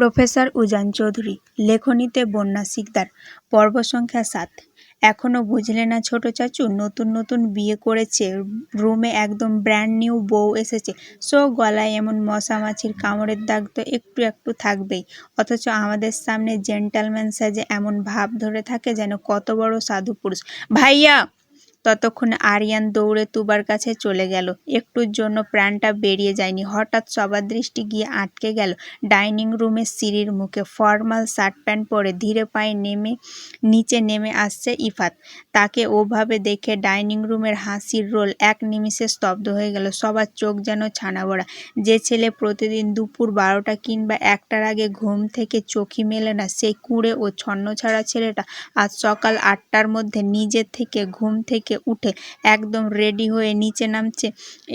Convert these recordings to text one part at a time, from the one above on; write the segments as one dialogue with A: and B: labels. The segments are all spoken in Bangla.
A: প্রফেসর উজান চৌধুরী, লেখনীতে বন্যা সিকদার। পর্ব সংখ্যা ৭। এখনো বুঝলে না ছোট চাচু? নতুন নতুন বিয়ে করেছে, রুমে একদম ব্র্যান্ড নিউ বউ এসেছে, সো গলায় এমন মশামাছির কামড়ের দাগ তো একটু একটু থাকবেই। অথচ আমাদের সামনে জেন্টালম্যান সাজে এমন ভাব ধরে থাকে যেন কত বড় সাধু পুরুষ। ভাইয়া! ততক্ষণে আরিয়ান দৌড়ে তুবার কাছে চলে গেল। একটুর জন্য প্রাণটা বেরিয়ে যায়নি। হঠাৎ সবার দৃষ্টি গিয়ে আটকে গেল ডাইনিং রুমের সিঁড়ির মুখে। ফর্মাল শার্ট প্যান্ট পরে ধীরে পায়ে নিচে নেমে আসছে ইফাত। তাকে ওভাবে দেখে ডাইনিং রুমের হাসির রোল এক নিমিষে স্তব্ধ হয়ে গেল। সবার চোখ যেন ছানা ভরা। যে ছেলে প্রতিদিন দুপুর 12টা কিংবা 1টার আগে ঘুম থেকে চোখই মেলে না, সেই কুঁড়ে ও ছন্নছাড়া ছেলেটা আজ সকাল 8টার মধ্যে নিজে থেকে ঘুম থেকে উঠে একদম রেডি হয়ে নিচে নামছে,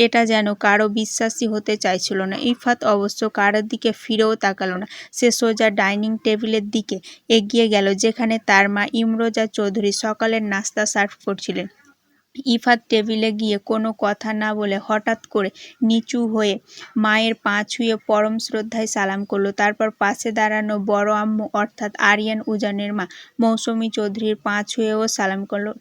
A: এটা যেন কারো বিশ্বাসই হতে চাইছিল না। ইফাত অবশ্য কারোর দিকে ফিরেও তাকালো না। সে সোজা ডাইনিং টেবিলের দিকে এগিয়ে গেল, যেখানে তার মা ইমরোজা চৌধুরী সকালের নাস্তা সার্ভ করছিলেন। ইফাত টেবিলে গিয়ে কোনো কথা না বলে হঠাৎ করে নিচু হয়ে মায়ের পা ছুঁয়ে পরম শ্রদ্ধায় সালাম করলো। তারপর পাশে দাঁড়ানো বড় আম্মু অর্থাৎ আরিয়ান উজানের মা মৌসুমী চৌধুরীর পা ছুঁয়েও সালাম করলো।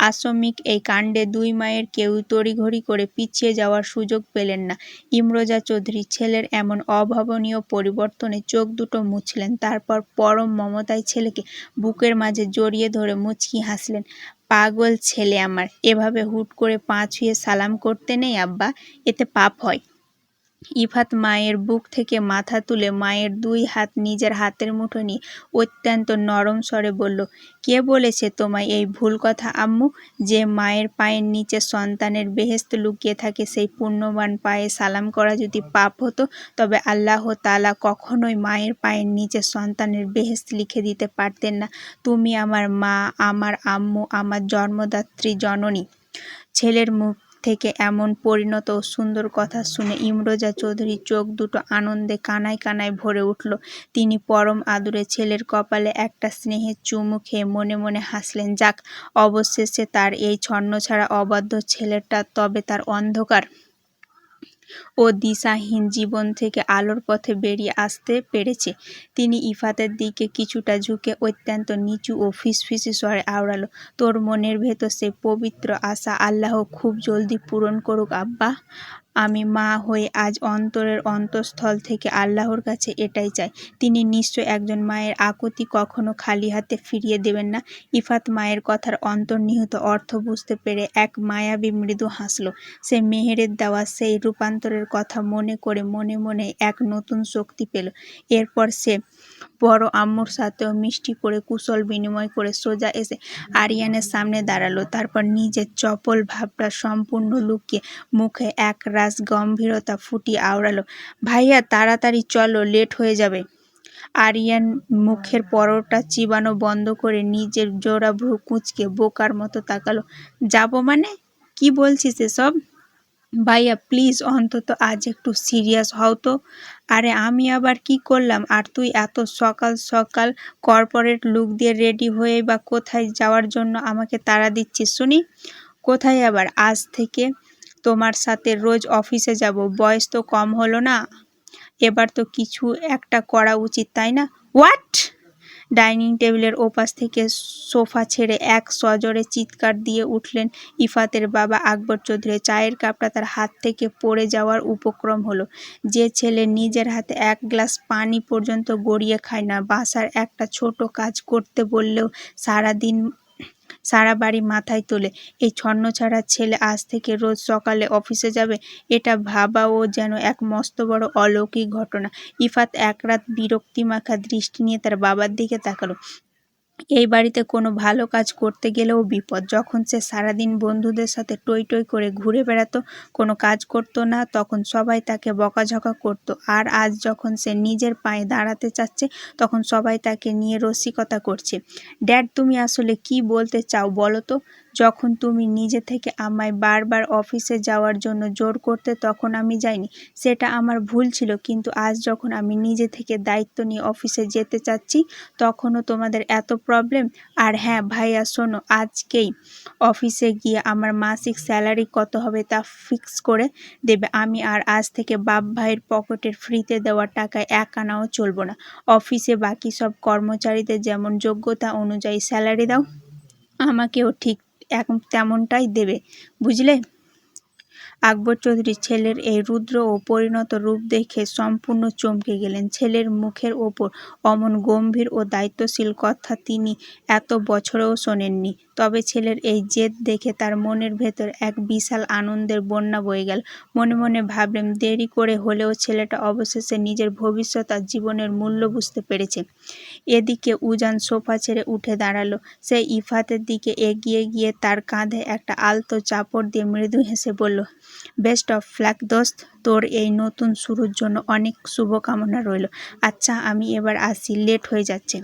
A: আকস্মিক এই কাণ্ডে দুই মায়ের কেউ তড়িঘড়ি করে পিছিয়ে যাওয়ার সুযোগ পেলেন না। ইমরোজা চৌধুরী ছেলের এমন অভাবনীয় পরিবর্তনে চোখ দুটো মুছলেন, তারপর পরম মমতায় ছেলেকে বুকের মাঝে জড়িয়ে ধরে মুচকি হাসলেন। পাগল ছেলে আমার, এভাবে হুট করে পা ছুঁয়ে সালাম করতে নেই আব্বা, এতে পাপ হয়। ইফাত মায়ের বুক থেকে মাথা তুলে মায়ের দুই হাত নিজের হাতের মুঠো নিয়ে অত্যন্ত নরম স্বরে বলল, কে বলেছে তোমায় এই ভুল কথা আম্মু? যে মায়ের পায়ের নিচে সন্তানের বেহেশত লুকিয়ে থাকে, সেই পুণ্যবান পায়ে সালাম করা যদি পাপ হতো, তবে আল্লাহ তাআলা কখনোই মায়ের পায়ের নিচে সন্তানের বেহেশত লিখে দিতে পারতেন না। তুমি আমার মা, আমার আম্মু, আমার জন্মদাত্রী জননী। ছেলের মুখ থেকে এমন পরিণত ও সুন্দর কথা শুনে ইমরোজা চৌধুরীর চোখ দুটো আনন্দে কানায় কানায় ভরে উঠল। তিনি পরম আদুরে ছেলের কপালে একটা স্নেহের চুমু খেয়ে মনে মনে হাসলেন। যাক, অবশেষে তার এই ছন্নছাড়া অবাধ্য ছেলেটা তবে তার অন্ধকার ও দিশাহীন জীবন থেকে আলোর পথে বেরিয়ে আসতে পেরেছে। তিনি ইফাতের দিকে কিছুটা ঝুঁকে অত্যন্ত নিচু ও ফিসফিসে স্বরে আওড়ালো, তোর মনের ভেতর সেই পবিত্র আশা আল্লাহ খুব জলদি পূরণ করুক আব্বা। আমি মা হয়ে আজ অন্তরের অন্তঃস্থল থেকে আল্লাহর কাছে এটাই চাই। তিনি নিশ্চয় একজন মায়ের আকুতি কখনো খালি হাতে ফিরিয়ে দেবেন না। ইফাত মায়ের কথার অন্তর্নিহিত অর্থ বুঝতে পেরে এক মায়াবী মৃদু হাসল। সে মেহেরের দেওয়া সেই রূপান্তরের কথা মনে করে মনে মনে এক নতুন শক্তি পেল। এরপর সে বড় আম্মুর সাথেও মিষ্টি করে কুশল বিনিময় করে সোজা এসে আরিয়ানের সামনে দাঁড়ালো। তারপর নিজের চপল ভাবটা সম্পূর্ণ লুকিয়ে মুখে এক রাস গম্ভীরতা ফুটিয়ে আওড়ালো, ভাইয়া তাড়াতাড়ি চলো, লেট হয়ে যাবে। আরিয়ান মুখের পরোটা চিবানো বন্ধ করে নিজের জোড়া ভ্রু কুঁচকে বোকার মতো তাকালো। যাবো মানে? কি বলছিস এসব? ভাইয়া প্লিজ, অন্তত আজ একটু সিরিয়াস হও তো। আরে আমি আবার কি করলাম? আর তুই এত সকাল সকাল কর্পোরেট লুক দিয়ে রেডি হয়ে বা কোথায় যাওয়ার জন্য আমাকে তাড়া দিচ্ছিস শুনি? কোথায় আবার? আজ থেকে তোমার সাথে রোজ অফিসে যাব। বয়স তো কম হলো না, এবার তো কিছু একটা করা উচিত, তাই না? হোয়াট? ডাইনিং টেবিলের ওপাশ থেকে সোফা ছেড়ে এক সজোরে চিৎকার দিয়ে উঠলেন ইফাতের বাবা আকবর চৌধুরী। চায়ের কাপটা তার হাত থেকে পড়ে যাওয়ার উপক্রম হলো। যে ছেলে নিজের হাতে এক গ্লাস পানি পর্যন্ত গড়িয়ে খায় না, বাসার একটা ছোট কাজ করতে বললেও সারা বাড়ি মাথায় তোলে, এই ছন্নছাড়া ছেলে আজ থেকে রোজ সকালে অফিসে যাবে, এটা ভাবাও যেন এক মস্ত বড় অলৌকিক ঘটনা। ইফাত একরাত বিরক্তিমাখা দৃষ্টি নিয়ে তার বাবার দিকে তাকালো। এই বাড়িতে কোনো ভালো কাজ করতে গেলেও বিপদ। যখন সে সারাদিন বন্ধুদের সাথে টই টই করে ঘুরে বেড়াতো, কোনো কাজ করতো না, তখন সবাই তাকে বকাঝকা করতো। আর আজ যখন সে নিজের পায়ে দাঁড়াতে চাচ্ছে, তখন সবাই তাকে নিয়ে রসিকতা করছে। ড্যাড, তুমি আসলে কি বলতে চাও বলো তো? যখন তুমি নিজে থেকে আমায় বারবার অফিসে যাওয়ার জন্য জোর করতে তখন আমি যাইনি। সেটা আমার ভুল ছিল, কিন্তু আজ যখন আমি নিজে থেকে দায়িত্ব নিয়ে অফিসে যেতে চাচ্ছি তখনও তোমাদের এত প্রবলেম। আর হ্যাঁ ভাইয়া শোনো, আজকেই অফিসে গিয়ে আমার মাসিক স্যালারি কত হবে তা ফিক্স করে দেবে। আমি আর আজ থেকে বাপ ভাইয়ের পকেটের ফ্রিতে দেওয়া টাকায় এক আনাও চলবো না। অফিসে বাকি সব কর্মচারীদের যেমন যোগ্যতা অনুযায়ী স্যালারি দাও, আমাকেও ঠিক তেমনটাই দেবে, বুঝলে? আকবর চৌধুরী ছেলের এই রুদ্র ও পরিণত রূপ দেখে সম্পূর্ণ চমকে গেলেন। ছেলের মুখের ওপর অমন গম্ভীর ও দায়িত্বশীল কথা তিনি এত বছরেও শোনেননি। তবে ছেলের এই জেদ দেখে তার মনের ভেতর এক বিশাল আনন্দের বন্যা বয়ে গেল। মনে মনে ভাবলেন, দেরি করে হলেও ছেলেটা অবশেষে নিজের ভবিষ্যৎ আর জীবনের মূল্য বুঝতে পেরেছে। এদিকে উজান সোফা ছেড়ে উঠে দাঁড়ালো। সে ইফাতের দিকে এগিয়ে গিয়ে তার কাঁধে একটা আলতো চাপড় দিয়ে মৃদু হেসে বলল, বেস্ট অফ লাক দোস্ত, তোর এই নতুন শুরুর জন্য অনেক শুভকামনা রইল। আচ্ছা আমি এবার আসি, লেট হয়ে যাচ্ছে।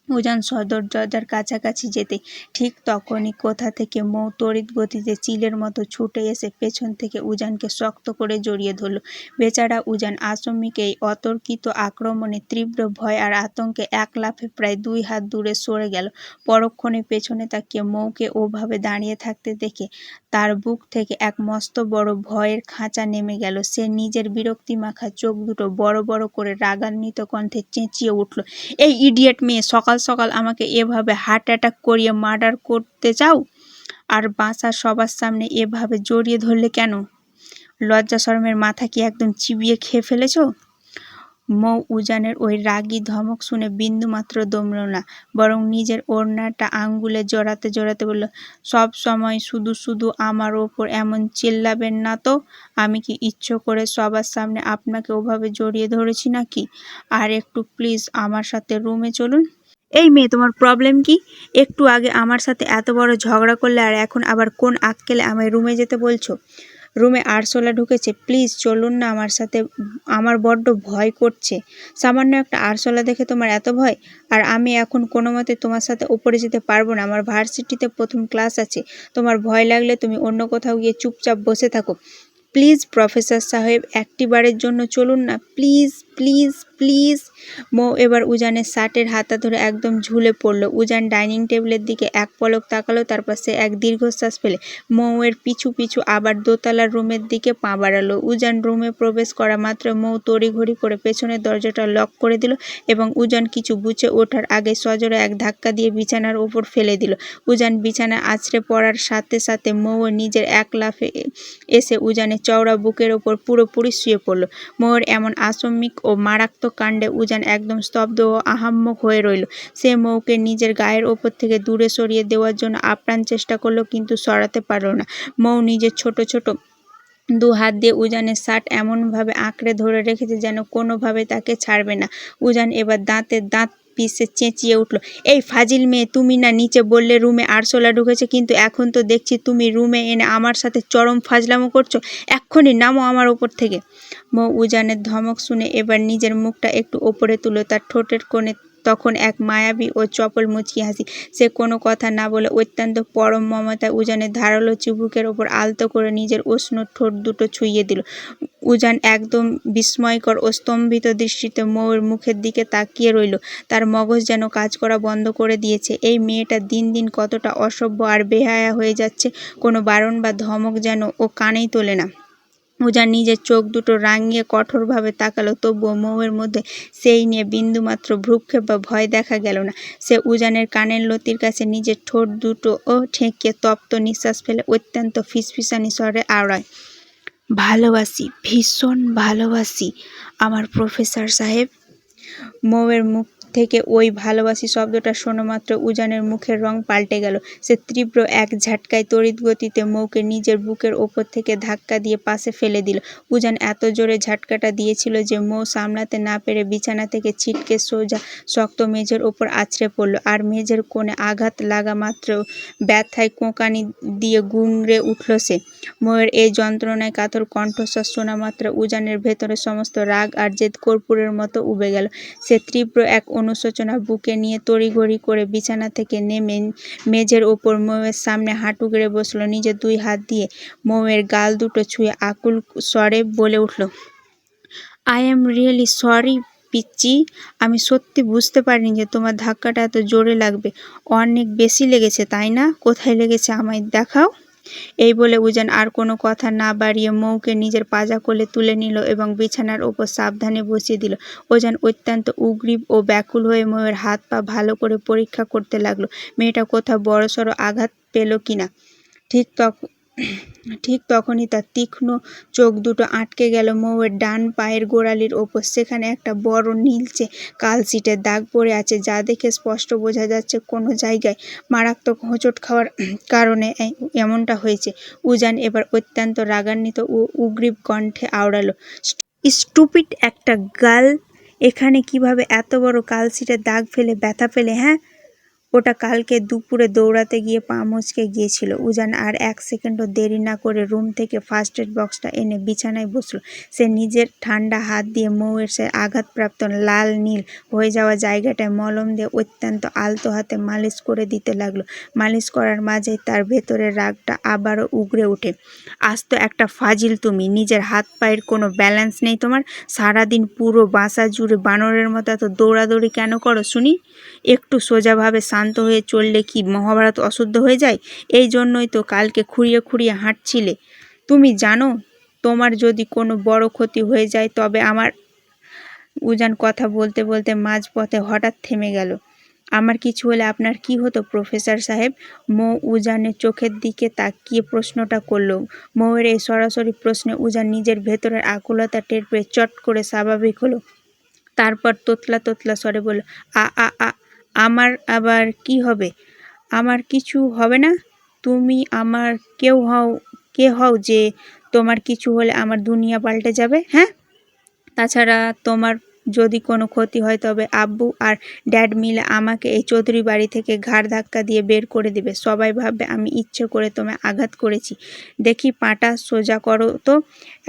A: উজান সদর দরজার কাছাকাছি যেতে ঠিক তখনই কোথা থেকে মৌ তড়িৎ গতিতে চিলের মতো ছুটে এসে পেছন থেকে উজানকে শক্ত করে জড়িয়ে ধরল। বেচারা উজান আসমিক এই অতর্কিত আক্রমণে তীব্র ভয় আর আতঙ্কে এক লাফে প্রায় 2 হাত দূরে সরে গেল। পরক্ষণে পেছনে তাকিয়ে মৌকে ওভাবে দাঁড়িয়ে থাকতে দেখে তার বুক থেকে এক মস্ত বড় ভয়ের খাঁচা নেমে গেল। সে নিজের বিরক্তিমাখা চোখ দুটো বড় বড় করে রাগান্বিত কণ্ঠে চেঁচিয়ে উঠল, এই ইডিয়েট মেয়ে, সকাল সকাল আমাকে এভাবে হার্ট অ্যাটাক করিয়ে মার্ডার করতে চাও? আর বাসার সবার সামনে এভাবে জড়িয়ে ধরলে কেন? লজ্জা শরমের মাথা কি একদম চিবিয়ে খেয়ে ফেলেছ? মৌ উজানের ওই রাগী ধমক শুনে বিন্দুমাত্র দমল না, বরং নিজের ওড়নাটা আঙ্গুলে জড়াতে জড়াতে বলল, সব সময় শুধু শুধু আমার ওপর এমন চিল্লাবেন না তো। আমি কি ইচ্ছে করে সবার সামনে আপনাকে ওভাবে জড়িয়ে ধরেছি নাকি? আর একটু প্লিজ আমার সাথে রুমে চলুন। এই মেয়ে, তোমার প্রবলেম কি? একটু আগে আমার সাথে এত বড় ঝগড়া করলে আর এখন আবার কোন আক্কেলে আমায় রুমে যেতে বলছো? রুমে আরশোলা ঢুকেছে, প্লিজ চলুন না আমার সাথে, আমার বড্ড ভয় করছে। সামান্য একটা আরশোলা দেখে তোমার এত ভয়? আর আমি এখন কোনো মতে তোমার সাথে উপরে যেতে পারবো না, আমার ভার্সিটিতে প্রথম ক্লাস আছে। তোমার ভয় লাগলে তুমি অন্য কোথাও গিয়ে চুপচাপ বসে থাকো। প্লিজ প্রফেসর সাহেব, একটিবারের জন্য চলুন না, প্লিজ প্লিজ প্লিজ। মৌ এবার উজানের শার্টের হাতা ধরে একদম ঝুলে পড়ল। উজান ডাইনিং টেবিলের দিকে এক পলক তাকালো, তারপর সে এক দীর্ঘশ্বাস ফেলে মৌয়ের পিছু পিছু আবার দোতলার রুমের দিকে পা বাড়ালো। উজান রুমে প্রবেশ করা মাত্র মৌ তড়িঘড়ি করে পেছনের দরজাটা লক করে দিল এবং উজান কিছু বুঝে ওঠার আগে সজোরে এক ধাক্কা দিয়ে বিছানার ওপর ফেলে দিল। উজান বিছানায় আছড়ে পড়ার সাথে সাথে মৌ নিজের এক লাফে এসে উজানের চওড়া বুকের ওপর পুরোপুরি শুয়ে পড়ল। মৌয়ের এমন আকস্মিক ও মারাত্মক কাণ্ডে উজান একদম স্তব্ধ ও আহাম্মক হয়ে রইল। সে মৌকে নিজের গায়ের ওপর থেকে দূরে সরিয়ে দেওয়ার জন্য আপ্রাণ চেষ্টা করল, কিন্তু সরাতে পারল না। মৌ নিজের ছোট ছোট 2 হাত দিয়ে উজানের শার্ট এমনভাবে আঁকড়ে ধরে রেখেছে যেন কোনোভাবে তাকে ছাড়বে না। উজান এবার দাঁতে দাঁত পিষে চেঁচিয়ে উঠল, এই ফাজিল মেয়ে, তুমি না নিচে বললে রুমে আরশোলা ঢুকেছে, কিন্তু এখন তো দেখছি তুমি রুমে এনে আমার সাথে চরম ফাজলামো করছো। এক্ষুনি নামো আমার ওপর থেকে। মৌ উজানের ধমক শুনে এবার নিজের মুখটা একটু ওপরে তুলল। তার ঠোঁটের কোণে তখন এক মায়াবী ও চপল মুচকি হাসি। সে কোনো কথা না বলে অত্যন্ত পরম মমতায় উজানের ধারালো চিবুকের ওপর আলতো করে নিজের উষ্ণ ঠোঁট দুটো ছুঁয়ে দিল। উজান একদম বিস্ময়কর ও স্তম্ভিত দৃষ্টিতে মৌয়ের মুখের দিকে তাকিয়ে রইল। তার মগজ যেন কাজ করা বন্ধ করে দিয়েছে। এই মেয়েটা দিন দিন কতটা অসভ্য আর বেহায়া হয়ে যাচ্ছে, কোনো বারণ বা ধমক যেন ও কানেই তোলে না। উজান নিজের চোখ দুটো রাঙিয়ে কঠোরভাবে তাকালো, তবুও মৌয়ের মধ্যে সেই নিয়ে বিন্দুমাত্র ভ্রূক্ষেপ বা ভয় দেখা গেল না। সে উজানের কানের লতির কাছে নিজের ঠোঁট দুটো ঠেকিয়ে তপ্ত নিঃশ্বাস ফেলে অত্যন্ত ফিসফিসানি স্বরে আওড়ায়, ভালোবাসি, ভীষণ ভালোবাসি আমার প্রফেসর সাহেব। মৌয়ের মুখ থেকে ওই ভালোবাসি শব্দটা শোনামাত্র উজানের মুখের রং পাল্টে গেল। সে তীব্র এক ঝাটকায় তড়িৎ গতিতে মৌকে নিজের বুকের ওপর থেকে ধাক্কা দিয়ে পাশে ফেলে দিল। উজান এত জোরে ঝাটকাটা দিয়েছিল যে মৌ সামলাতে না পেরে বিছানা থেকে ছিটকে সোজা শক্ত মেঝের ওপর আছড়ে পড়ল। আর মেঝের কোণে আঘাত লাগা মাত্র ব্যথায় কোঁকানি দিয়ে গুঙড়ে উঠল সে। মৌয়ের এই যন্ত্রণায় কাতর কণ্ঠস্বর শোনা মাত্র উজানের ভেতরে সমস্ত রাগ আর জেদ কর্পূরের মতো উবে গেল। সে তীব্র এক অনুশোচনা বুকে নিয়ে তড়িঘড়ি করে বিছানা থেকে নেমে মেঝের ওপর মৌয়ের সামনে হাঁটু গেড়ে বসল। নিজের 2 হাত দিয়ে মৌয়ের গাল দুটো ছুঁয়ে আকুল স্বরে বলে উঠল, আই এম রিয়েলি সরি পিচ্চি। আমি সত্যি বুঝতে পারিনি যে তোমার ধাক্কাটা এত জোরে লাগবে। অনেক বেশি লেগেছে তাই না? কোথায় লেগেছে আমায় দেখাও। এই বলে উজান আর কোনো কথা না বাড়িয়ে মৌকে নিজের পাজা কোলে তুলে নিল এবং বিছানার ওপর সাবধানে বসিয়ে দিল। উজান অত্যন্ত উগ্রীব ও ব্যাকুল হয়ে মৌয়ের হাত পা ভালো করে পরীক্ষা করতে লাগলো, মেয়েটা কোথাও বড়সড় আঘাত পেল কিনা। ঠিক তখনই তার তীক্ষ্ণ চোখ দুটো আটকে গেল মৌয়ের ডান পায়ের গোড়ালির ওপর। সেখানে একটা বড় নীলচে কালশিটের দাগ পড়ে আছে, যা দেখে স্পষ্ট বোঝা যাচ্ছে কোনো জায়গায় মারাত্মক হোঁচট খাওয়ার কারণে এমনটা হয়েছে। উজান এবার অত্যন্ত রাগান্বিত ও উগ্রীব কণ্ঠে আওড়ালো, স্টুপিড একটা গার্ল! এখানে কিভাবে এত বড় কালশিটের দাগ ফেলে ব্যথা পেলে? হ্যাঁ, ওটা কালকে দুপুরে দৌড়াতে গিয়ে পা মচকে গিয়েছিল। উজান আর 1 সেকেন্ডও দেরি না করে রুম থেকে ফার্স্ট এড বক্সটা এনে বিছানায় বসল। সে নিজের ঠান্ডা হাত দিয়ে মৌয়ের সে আঘাতপ্রাপ্ত লাল নীল হয়ে যাওয়া জায়গাটায় মলম দিয়ে অত্যন্ত আলতো হাতে মালিশ করে দিতে লাগলো। মালিশ করার মাঝেই তার ভেতরের রাগটা আবারও উগরে ওঠে। আস্ত একটা ফাজিল তুমি! নিজের হাত পায়ের কোনো ব্যালেন্স নেই তোমার। সারাদিন পুরো বাসা জুড়ে বানরের মতো এত দৌড়াদৌড়ি কেন করো শুনি? একটু সোজাভাবে শান্ত হয়ে চললে কি মহাভারত অশুদ্ধ হয়ে যায়? এই জন্যই তো কালকে খুঁড়িয়ে খুঁড়িয়ে হাঁটছিলে। তুমি জানো তোমার যদি কোনো বড় ক্ষতি হয়ে যায় তবে আমার। উজান কথা বলতে বলতে মাঝপথে হঠাৎ থেমে গেল। আমার কিছু হলে আপনার কি হতো প্রফেসর সাহেব? মৌ উজানের চোখের দিকে তাকিয়ে প্রশ্নটা করল। মৌয়ের এই সরাসরি প্রশ্নে উজান নিজের ভেতরের আকুলতা টের পেয়ে চট করে স্বাভাবিক হলো। তারপর তোতলা তোতলা স্বরে বলল, আমার আবার কি হবে? আমার কিছু হবে না। তুমি আমার কে হও যে তোমার কিছু হলে আমার দুনিয়া পাল্টে যাবে? হ্যাঁ, তাছাড়া তোমার যদি কোনো ক্ষতি হয় তবে আব্বু আর ড্যাড মিলে আমাকে এই চৌধুরী বাড়ি থেকে ঘাড় ধাক্কা দিয়ে বের করে দেবে। সবাই ভাববে আমি ইচ্ছে করে তোমায় আঘাত করেছি। দেখি পাটা সোজা করো তো।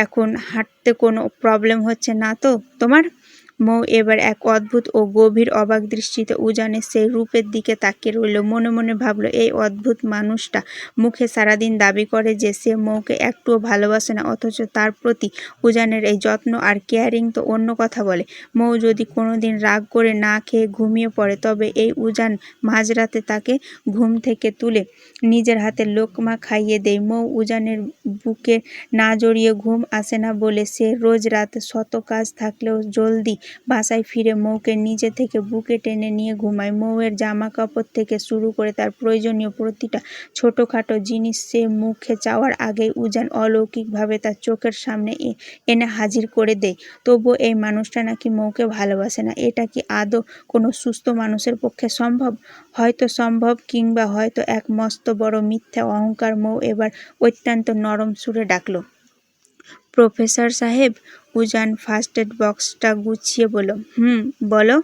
A: এখন হাঁটতে কোনো প্রবলেম হচ্ছে না তো তোমার? মৌ এবার এক অদ্ভুত ও গভীর অবাক দৃষ্টিতে উজানের সেই রূপের দিকে তাকিয়ে রইল। মনে মনে ভাবল, এই অদ্ভুত মানুষটা মুখে সারাদিন দাবি করে যে সে মৌকে একটুও ভালোবাসে না, অথচ তার প্রতি উজানের এই যত্ন আর কেয়ারিং তো অন্য কথা বলে। মৌ যদি কোনোদিন রাগ করে না খেয়ে ঘুমিয়ে পড়ে তবে এই উজান মাঝরাতে তাকে ঘুম থেকে তুলে নিজের হাতে লোকমা খাইয়ে দেয়। মৌ উজানের বুকে না জড়িয়ে ঘুম আসে না বলে সে রোজ রাতে শত কাজ থাকলেও জলদি বাসায় ফিরে মৌকে নিজে থেকে বুকে টেনে নিয়ে ঘুমায়। মৌয়ের জামা কাপড় থেকে শুরু করে তার প্রয়োজনীয় প্রতিটা ছোটোখাটো জিনিস সে মুখে চাওয়ার আগেই উজান অলৌকিকভাবে তার চোখের সামনে এনে হাজির করে দেয়। তবুও এই মানুষটা নাকি মৌকে ভালোবাসে না। এটা কি আদৌ কোনো সুস্থ মানুষের পক্ষে সম্ভব? হয়তো সম্ভব, কিংবা হয়তো এক মস্ত বড় মিথ্যা অহংকার। মৌ এবার অত্যন্ত নরম সুরে ডাকল, প্রফেসর সাহেব। উজান ফার্স্ট এড বক্সটা গুছিয়ে বলল, বলো।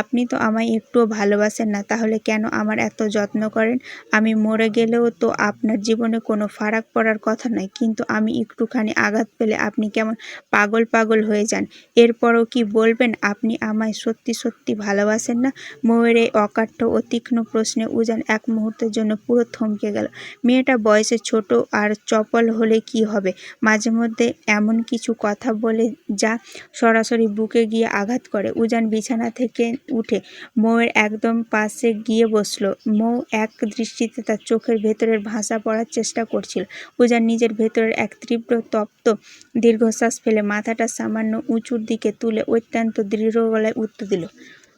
A: আপনি তো আমায় একটুও ভালোবাসেন না, তাহলে কেন আমার এত যত্ন করেন? আমি মরে গেলেও তো আপনার জীবনে কোনো ফারাক পড়ার কথা নয়, কিন্তু আমি একটুখানি আঘাত পেলে আপনি কেমন পাগল পাগল হয়ে যান। এরপরও কি বলবেন আপনি আমায় সত্যি সত্যি ভালোবাসেন না? মৌয়ের এই অকাঠ্য ও তীক্ষ্ণ প্রশ্নে উজান এক মুহূর্তের জন্য পুরো থমকে গেল। মেয়েটা বয়সে ছোট আর চপল হলে কি হবে? মাঝে মধ্যে এমন কিছু কথা বলে যা সরাসরি বুকে গিয়ে আঘাত করে। উজান বিছানা থেকে উঠে মৌয়ের একদম পাশে গিয়ে বসল। মৌ এক দৃষ্টিতে তার চোখের ভেতরের ভাষা পড়ার চেষ্টা করছিল। উজান নিজের ভেতরের এক তীব্র তপ্ত দীর্ঘশ্বাস ফেলে মাথাটা সামান্য উঁচুর দিকে তুলে অত্যন্ত দৃঢ় গলায় উত্তর দিল,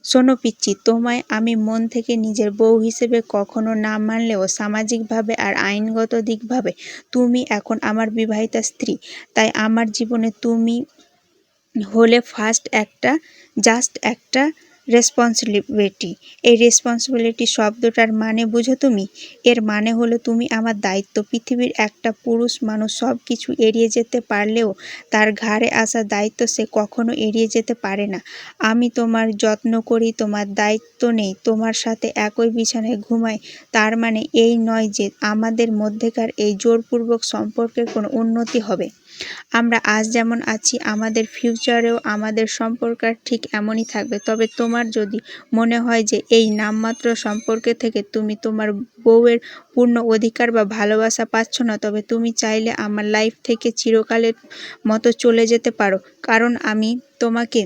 A: শোনো পিচ্চি, তোমায় আমি মন থেকে নিজের বউ হিসেবে কখনো না মানলেও সামাজিকভাবে আর আইনগত দিকভাবে তুমি এখন আমার বিবাহিতা স্ত্রী। তাই আমার জীবনে তুমি হলে জাস্ট একটা রেসপন্সিবিলিটি। এই রেসপন্সিবিলিটি শব্দটার মানে বুঝো তুমি? এর মানে হলো তুমি আমার দায়িত্ব। পৃথিবীর একটা পুরুষ মানুষ সব কিছু এড়িয়ে যেতে পারলেও তার ঘাড়ে আসা দায়িত্ব সে কখনো এড়িয়ে যেতে পারে না। আমি তোমার যত্ন করি, তোমার দায়িত্ব নেই, তোমার সাথে একই বিছানায় ঘুমাই, তার মানে এই নয় যে আমাদের মধ্যেকার এই জোরপূর্বক সম্পর্কের কোনো উন্নতি হবে। আমরা আজ যেমন আছি আমাদের ফিউচারেও আমাদের সম্পর্ক ঠিক এমনই থাকবে। তবে তোমার যদি মনে হয় যে এই নামমাত্র সম্পর্কে থেকে তুমি তোমার বউয়ের পূর্ণ অধিকার বা ভালোবাসা পাচ্ছ না, তবে তুমি চাইলে আমার লাইফ থেকে চিরকালের মতো চলে যেতে পারো, কারণ আমি তোমাকে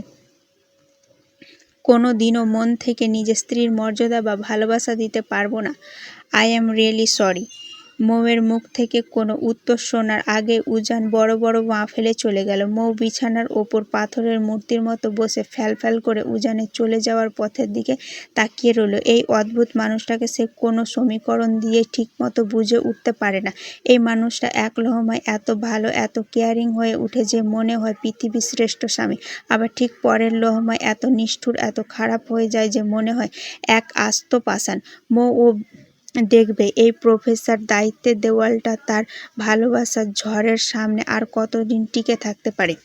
A: কোনো দিনও মন থেকে নিজের স্ত্রীর মর্যাদা বা ভালোবাসা দিতে পারবো না। I am really sorry. মৌয়ের মুখ থেকে কোনো উত্তর শোনার আগে উজান বড় বড় বাঁ ফেলে চলে গেল। মৌ বিছানার ওপর পাথরের মূর্তির মতো বসে ফ্যাল করে উজানের চলে যাওয়ার পথের দিকে তাকিয়ে রইল। এই অদ্ভুত মানুষটাকে সে কোনো সমীকরণ দিয়ে ঠিকমতো বুঝে উঠতে পারে না। এই মানুষটা এক লহমায় এত ভালো, এত কেয়ারিং হয়ে উঠে যে মনে হয় পৃথিবীর শ্রেষ্ঠ স্বামী, আবার ঠিক পরের লহমায় এত নিষ্ঠুর, এত খারাপ হয়ে যায় যে মনে হয় এক আস্ত পাষাণ। মৌ ও দেখবে এই প্রফেসর দায়িত্বের দেওয়ালটা তার ভালোবাসার ঝড়ের সামনে আর কতদিন টিকে থাকতে পারে।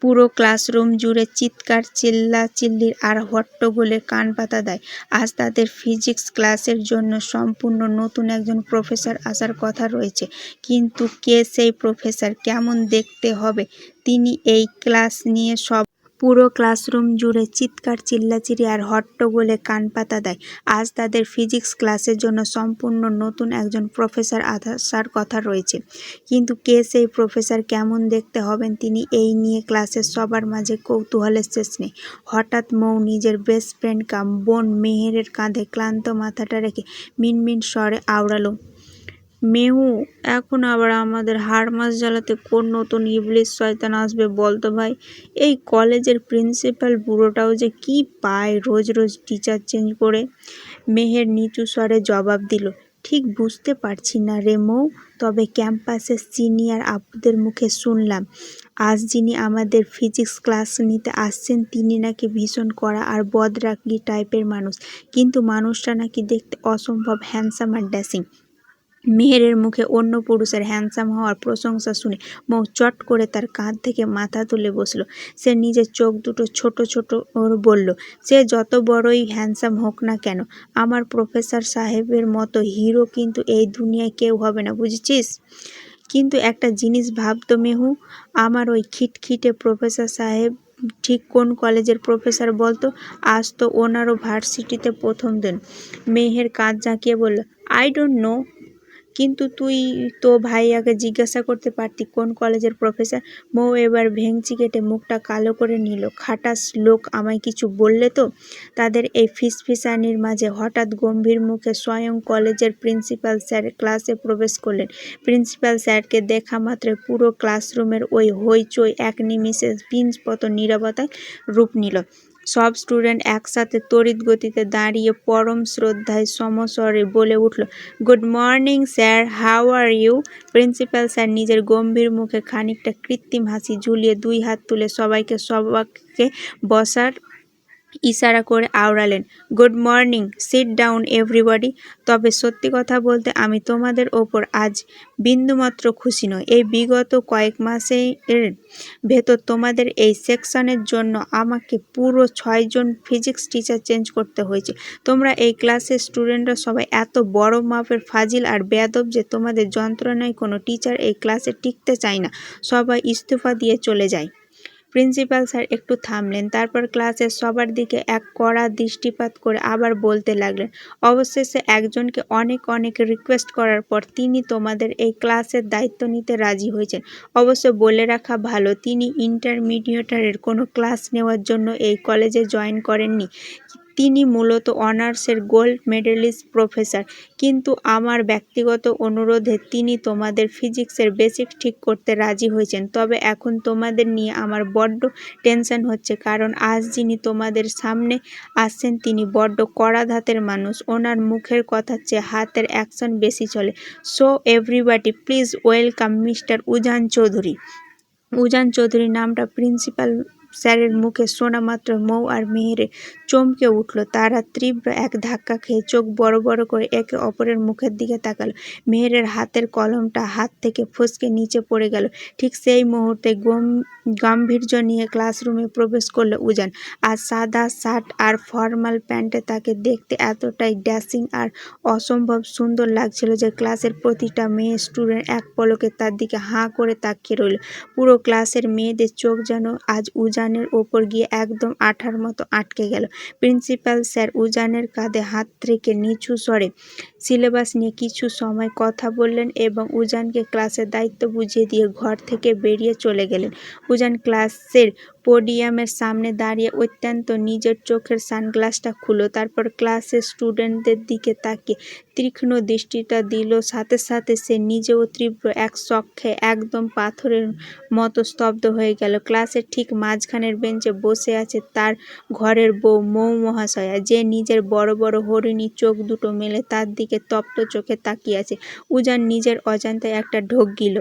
A: পুরো ক্লাসরুম জুড়ে চিৎকার, চিল্লাচিল্লির আর হট্টগোলে কান পাতা দেয়। আজ তাদের ফিজিক্স ক্লাসের জন্য সম্পূর্ণ নতুন একজন প্রফেসর আসার কথা রয়েছে, কিন্তু কে সেই প্রফেসর, কেমন দেখতে হবে তিনি, এই ক্লাস নিয়ে সব। পুরো ক্লাসরুম জুড়ে চিৎকার, চিল্লাচিল্লি আর হট্টগোলে কান পাতা দেয়। আজ তাদের ফিজিক্স ক্লাসের জন্য সম্পূর্ণ নতুন একজন প্রফেসর আসার কথা রয়েছে, কিন্তু কে সেই প্রফেসর, কেমন দেখতে হবেন তিনি, এই নিয়ে ক্লাসের সবার মাঝে কৌতূহলের শেষ নেই। হঠাৎ মৌ নিজের বেস্ট ফ্রেন্ড কাম বোন মেহেরের কাঁধে ক্লান্ত মাথাটা রেখে মিনমিন স্বরে আওড়ালো, মেহু, এখন আবার আমাদের হাড় মাস জ্বালাতে কোন নতুন ইবলিশ শয়তান আসবে বলতো ভাই? এই কলেজের প্রিন্সিপাল বুড়োটাও যে কি পায় রোজ রোজ টিচার চেঞ্জ করে। মেহের নিচু স্বরে জবাব দিল, ঠিক বুঝতে পারছি না রে মৌ, তবে ক্যাম্পাসের সিনিয়র আপুদের মুখে শুনলাম আজ যিনি আমাদের ফিজিক্স ক্লাস নিতে আসছেন তিনি নাকি ভীষণ কড়া আর বদরাগী টাইপের মানুষ, কিন্তু মানুষটা নাকি দেখতে অসম্ভব হ্যান্ডসাম আর ড্যাশিং। মেহেরের মুখে অন্য পুরুষের হ্যান্ডসাম হওয়ার প্রশংসা শুনে মৌ চট করে তার কাঁধ থেকে মাথা তুলে বসল। সে নিজের চোখ দুটো ছোট ছোট বলল, সে যত বড়ই হ্যান্ডসাম হোক না কেন, আমার প্রফেসর সাহেবের মতো হিরো কিন্তু এই দুনিয়ায় কেউ হবে না, বুঝেছিস? কিন্তু একটা জিনিস ভাবতো মেহু, আমার ওই খিটখিটে প্রফেসর সাহেব ঠিক কোন কলেজের প্রফেসর বলতো? আজ তো ওনারও ভার্সিটিতে প্রথম দিন। মেহের কাঁধ ঝাঁকিয়ে বলল, আই ডোন্ট নো। কিন্তু তুই তো ভাইয়াকে জিজ্ঞাসা করতে পারতি কোন কলেজের প্রফেসর। মৌ এবার ভেংচি কেটে মুখটা কালো করে নিল। খাটাস লোক আমায় কিছু বললে তো? তাদের এই ফিসফিসানির মাঝে হঠাৎ গম্ভীর মুখে স্বয়ং কলেজের প্রিন্সিপাল স্যার ক্লাসে প্রবেশ করলেন। প্রিন্সিপাল স্যারকে দেখা মাত্রই পুরো ক্লাসরুমের ওই হইচই এক নিমিষে পিঞ্চপত নীরবতায় রূপ নিল। সব স্টুডেন্ট একসাথে তড়িৎ গতিতে দাঁড়িয়ে পরম শ্রদ্ধায় সমস্বরে বলে উঠল, good morning sir, how are you? Principal sir নিজের গম্ভীর মুখে খানিকটা কৃত্রিম হাসি ঝুলিয়ে দুই হাত তুলে সবাইকে বসার ইশারা করে আওড়ালেন, good morning, sit down everybody. তবে সত্যি কথা বলতে আমি তোমাদের ওপর আজ বিন্দুমাত্র খুশি নই। এই বিগত কয়েক মাসের ভেতর তোমাদের এই সেকশনের জন্য আমাকে পুরো 6 জন ফিজিক্স টিচার চেঞ্জ করতে হয়েছে। তোমরা এই ক্লাসের স্টুডেন্টরা সবাই এত বড় মাপের ফাজিল আর বেয়াদব যে তোমাদের যন্ত্রণায় কোনো টিচার এই ক্লাসে টিকতে চায় না, সবাই ইস্তফা দিয়ে চলে যায়। প্রিন্সিপাল স্যার একটু থামলেন, তারপর ক্লাসের সবার দিকে এক কড়া দৃষ্টিপাত করে আবার বলতে লাগলেন, অবশেষে একজনকে অনেক অনেক রিকোয়েস্ট করার পর তিনি তোমাদের এই ক্লাসের দায়িত্ব নিতে রাজি হয়েছেন। অবশ্য বলে রাখা ভালো, তিনি ইন্টারমিডিয়েটের কোনো ক্লাস নেওয়ার জন্য এই কলেজে জয়েন করেননি। তিনি মূলত অনার্সের গোল্ড মেডেলিস্ট প্রফেসর, কিন্তু আমার ব্যক্তিগত অনুরোধে তিনি তোমাদের ফিজিক্সের বেসিক ঠিক করতে রাজি হয়েছেন। তবে এখন তোমাদের নিয়ে আমার বড্ড টেনশন হচ্ছে, কারণ আজ যিনি তোমাদের সামনে আসছেন তিনি বড্ড কড়া ধাতের মানুষ, ওনার মুখের কথার চেয়ে হাতের অ্যাকশন বেশি চলে। So everybody please welcome mister Ujan Chowdhury. Ujan Chowdhury নামটা প্রিন্সিপাল স্যারের মুখে শোনা মাত্র মৌ আর মেহেরের চমকে উঠল। তারা তীব্র এক ধাক্কা খেয়ে চোখ বড় বড় করে একে অপরের মুখের দিকে তাকালো। মেহেরের হাতের কলমটা হাত থেকে ফসকে নিচে পড়ে গেল। ঠিক সেই মুহূর্তে গাম্ভীর্য নিয়ে ক্লাসরুমে প্রবেশ করল উজান। আর সাদা শার্ট আর ফর্মাল প্যান্টে তাকে দেখতে এতটাই ড্যাশিং আর অসম্ভব সুন্দর লাগছিল যে ক্লাসের প্রতিটা মেয়ে স্টুডেন্ট এক পলকে তার দিকে হাঁ করে তাকিয়ে রইল। পুরো ক্লাসের মেয়েদের চোখ যেন আজ উজানের ওপর গিয়ে একদম আঠার মতো আটকে গেল। প্রিন্সিপাল স্যার উজানের কাঁধে হাত রেখে নিচু স্বরে সিলেবাস নিয়ে কিছু সময় কথা বললেন এবং উজানকে ক্লাসের দায়িত্ব বুঝিয়ে দিয়ে ঘর থেকে বেরিয়ে চলে গেলেন। উজান ক্লাসের পোডিয়ামের সামনে দাঁড়িয়ে অত্যন্ত নিজের চোখের সানগ্লাসটা খুলল। তারপর ক্লাসের স্টুডেন্টদের দিকে তাকিয়ে তীক্ষ্ণ দৃষ্টিটা দিল। সাথে সাথে সে নিজেও তীব্র এক শক খেয়ে একদম পাথরের মতো স্তব্ধ হয়ে গেল। ক্লাসের ঠিক মাঝখানের বেঞ্চে বসে আছে তার ঘরের বউ মৌ মহাশয়া, যে নিজের বড় বড় হরিণী চোখ দুটো মেলে তার দিকে তপ্ত চোখে তাকিয়ে আছে। উজান নিজের অজান্তে একটা ঢোক গিল।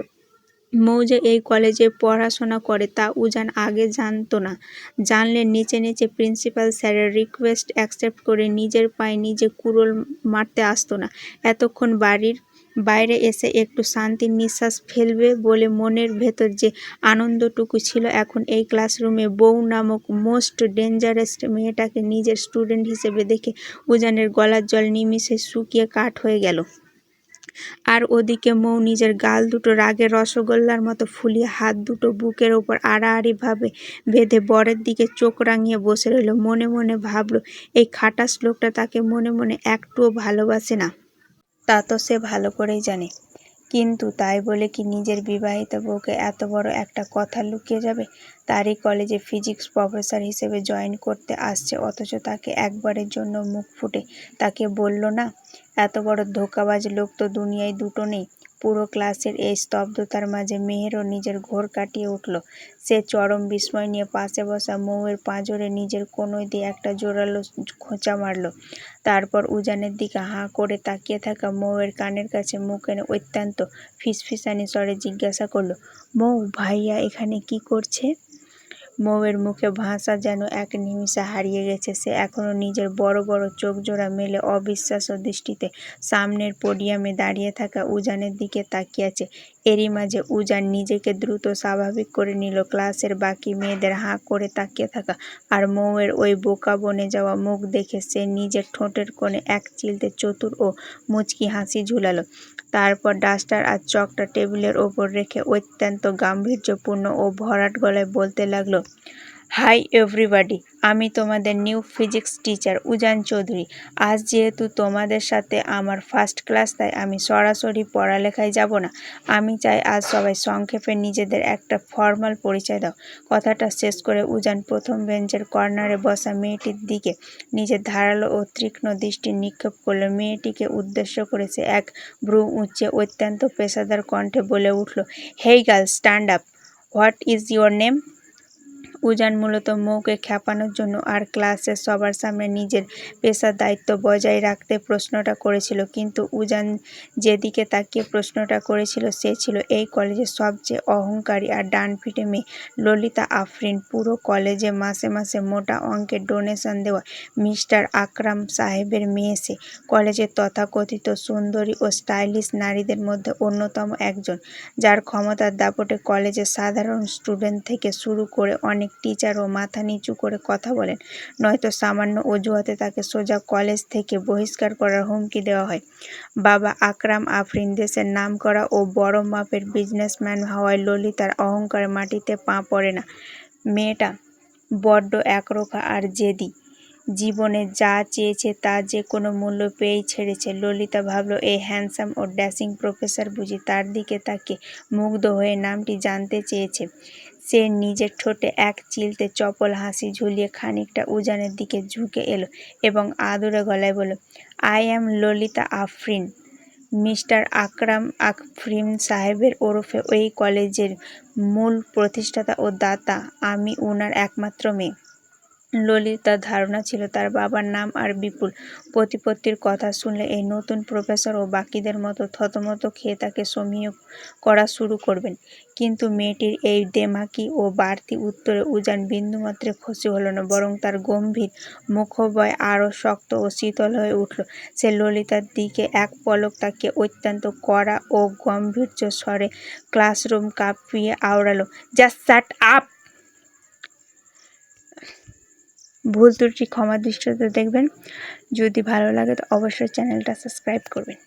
A: মৌ যে এই কলেজে পড়াশোনা করে তা উজান আগে জানত না। জানলে নেচে নেচে প্রিন্সিপাল স্যারের রিকোয়েস্ট অ্যাকসেপ্ট করে নিজের পায়ে নিজে কুড়োল মারতে আসতো না। এতক্ষণ বাড়ির বাইরে এসে একটু শান্তির নিঃশ্বাস ফেলবে বলে মনের ভেতর যে আনন্দটুকু ছিল, এখন এই ক্লাসরুমে বউ নামক মোস্ট ডেঞ্জারাস মেয়েটাকে নিজের স্টুডেন্ট হিসেবে দেখে উজানের গলার জল নিমিষে শুকিয়ে কাঠ হয়ে গেল। আর ওদিকে মৌ নিজের গাল দুটো রাগের রসগোল্লার মতো ফুলিয়ে হাত দুটো বুকের ওপর আড়াআড়িভাবে বেঁধে বরের দিকে চোখ রাঙিয়ে বসে রইল। মনে মনে ভাবল, এই খাটাস লোকটা তাকে মনে মনে একটুও ভালোবাসে না। তা তো সে ভালো করেই জানে, কিন্তু তাই বলে কি নিজের বিবাহিত বউকে এত বড় একটা কথা লুকিয়ে যাবে? তারই কলেজে ফিজিক্স প্রফেসর হিসেবে জয়েন করতে আসছে, অথচ তাকে একবারের জন্য মুখ ফুটে তাকে বলল না? এত বড় ধোঁকাবাজ লোক তো দুনিয়ায় দুটো নেই। পুরো ক্লাসের এই স্তব্ধতার মাঝে মেহেরও নিজের ঘোর কাটিয়ে উঠল। সে চরম বিস্ময় নিয়ে পাশে বসা মৌয়ের পাঁজরে নিজের কনুই দিয়ে একটা জোরালো খোঁচা মারল। তারপর উজানের দিকে হাঁ করে তাকিয়ে থাকা মৌয়ের কানের কাছে মুখ এনে অত্যন্ত ফিসফিসানি স্বরে জিজ্ঞাসা করল, মৌ ভাইয়া এখানে কি করছে? মৌয়ের মুখে ভাষা যেন এক নিমিষে হারিয়ে গেছে। সে এখনো নিজের বড় বড় চোখ জোড়া মেলে অবিশ্বাস্য দৃষ্টিতে সামনের পোডিয়ামে দাঁড়িয়ে থাকা উজানের দিকে তাকিয়ে আছে। এরই মাঝে উজান নিজেকে দ্রুত স্বাভাবিক করে নিল। ক্লাসের বাকি মেয়েদের হাঁ করে তাকিয়ে থাকা আর মৌয়ের ওই বোকা বনে যাওয়া মুখ দেখে সে নিজের ঠোঁটের কোণে এক চিলতে চতুর ও মুচকি হাসি ঝুলালো। তারপর ডাস্টার আর চকটা টেবিলের ওপর রেখে অত্যন্ত গাম্ভীর্যপূর্ণ ও ভরাট গলায় বলতে লাগলো, হাই এভরিবডি, আমি তোমাদের নিউ ফিজিক্স টিচার উজান চৌধুরী। আজ যেহেতু তোমাদের সাথে আমার ফার্স্ট ক্লাস, তাই আমি সরাসরি পড়ালেখায় যাব না। আমি চাই আজ সবাই সংক্ষেপে নিজেদের একটা ফর্মাল পরিচয় দাও। কথাটা শেষ করে উজান প্রথম বেঞ্চের কর্নারে বসা মেয়েটির দিকে নিজের ধারালো ও তীক্ষ্ণ দৃষ্টি নিক্ষেপ করল। মেয়েটিকে উদ্দেশ্য করে সে এক ভ্রু উঁচিয়ে অত্যন্ত পেশাদার কণ্ঠে বলে উঠল, hey girl, stand up. What is your name? Ujan মূলত মৌকে খেপানোর জন্য আর ক্লাসের সবার সামনে নিজের পেশার দায়িত্ব বজায় রাখতে প্রশ্নটা করেছিল, কিন্তু উজান যেদিকে তাকিয়ে প্রশ্নটা করেছিল সে ছিল এই কলেজের সবচেয়ে অহংকারী আর ডানপিটে মেয়ে ললিতা আফরিন। পুরো কলেজে মাসে মাসে মোটা অঙ্কের ডোনেশন দেওয়া মিস্টার আকরাম সাহেবের মেয়ে সে। কলেজের তথাকথিত সুন্দরী ও স্টাইলিশ নারীদের মধ্যে অন্যতম একজন, যার ক্ষমতার দাপটে কলেজের সাধারণ স্টুডেন্ট থেকে শুরু করে অনেক টিচারও মাথা নিচু করে কথা বলেন, নয়তো সামান্য অজুহাতে তাকে সোজা কলেজ থেকে বহিষ্কার করার হুমকি দেওয়া হয়। বাবা আকরাম আফরিন দেশের নামকরা ও বড় মাপের বিজনেসম্যান হওয়ায় ললিতার অহংকারে মাটিতে পা পড়ে না। মেয়েটা বড্ড একরোখা আর জেদি। জীবনে যা চেয়েছে তা যে কোনো মূল্য পেয়েই ছেড়েছে। ললিতা ভাবল, এই হ্যান্ডসাম ও ড্যাশিং প্রফেসর বুঝি তার দিকে তাকে মুগ্ধ হয়ে নামটি জানতে চেয়েছে। সে নিজের ঠোঁটে এক চিলতে চপল হাসি ঝুলিয়ে খানিকটা উজানের দিকে ঝুঁকে এলো এবং আদুরে গলায় বলল, I am Lalita Afrin, mister Akram Afrin সাহেবের ওরফে এই কলেজের মূল প্রতিষ্ঠাতা ও দাতা। আমি উনার একমাত্র মেয়ে। ললিতার ধারণা ছিল তার বাবার নাম আর বিপুল। প্রতিপত্তির কথা শুনলে এই নতুন প্রফেসর ও বাকিদের মতো থতমত খেয়ে তাকে সমীহ করা শুরু করবেন। কিন্তু মেয়েটির এই দেমাকি ও বাড়তি উত্তরে উজান বিন্দুমাত্রে খুশি হল না, বরং তার গম্ভীর মুখবয় আরও শক্ত ও শীতল হয়ে উঠল। সে ললিতার দিকে এক পলক তাকিয়ে অত্যন্ত কড়া ও গম্ভীর্য স্বরে ক্লাসরুম কাঁপিয়ে আওড়াল, জাস্ট শাট আপ! ভুল ত্রুটি ক্ষমা দৃষ্টিতে দেখবেন। যদি ভালো লাগে তো অবশ্যই চ্যানেলটা সাবস্ক্রাইব করবেন।